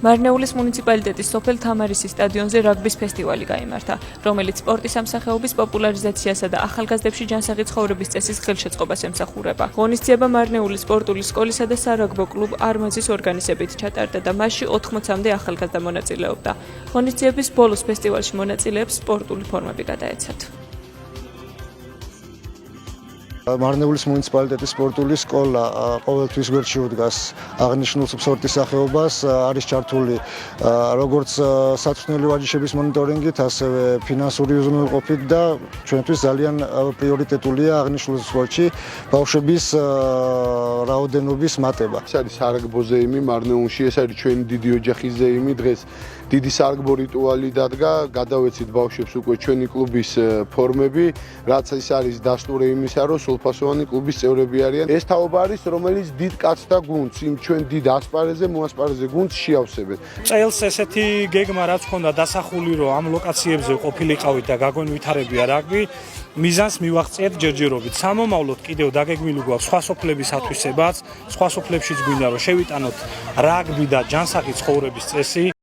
მარნეულის მუნიციპალიტეტის სოფელ თამარისის სტადიონზე რაგბის ფესტივალი გაიმართა, რომელიც სპორტის სამსახეობის პოპულარიზაციასა და ახალგაზრდებში ჯანსაღი ცხოვრების წესის ხელშეწყობას ემსახურება. ღონისძიება მარნეულის სპორტული სკოლისა და სარაგბო კლუბ არმაზის ორგანიზებით ჩატარდა და მასში 80-მდე ახალგაზრდა მონაწილეობდა. ღონისძიების ბოლოს ფესტივალში მონაწილეებს სპორტული ფორმები გადაეცათ. მარნეულის მუნიციპალიტეტის სპორტული სკოლა ყოველთვის გვერდში უდგას აღნიშნულ სპორტის სახეობას, არის ჩართული როგორც საწვრთნელი ვარჯიშების მონიტორინგით, ასევე ფინანსური უზრუნველყოფით და ჩვენთვის ძალიან პრიორიტეტულია აღნიშნულ სპორტში ბავშვების რაოდენობის მატება. ეს არის სარაგბო ზეიმი მარნეულში, ეს არის ჩვენი დიდი ოჯახის ზეიმი. დღეს დიდი სარაგბო რიტუალი დადგა, გადავეცით ბავშვებს უკვე ჩვენი კლუბის ფორმები, რაც ის არის დასტური იმისა, რომ სრულფასოვანი კლუბის წევრები არიან. ეს თაობა არის, რომელიც დიდ კაცთა გუნდს, იმ ჩვენ დიდ ასპარეზზე, მოასპარეზე გუნდს შეავსებენ. წელს ესეთი გეგმა რაც ჰქონდა დასახული, რომ ამ ლოკაციებზე ყოფილიყავით და გაგვენვითარებია რაგბი, მიზანს მივაღწიეთ ჯერჯერობით. სამომავლოდ კიდევ დაგეგმილი გვაქვს სხვა სოფლებისათვისებაც, სხვა სოფლებშიც გვინდა რომ შევიტანოთ რაგბი და ჯანსაღი ცხოვრების წესი.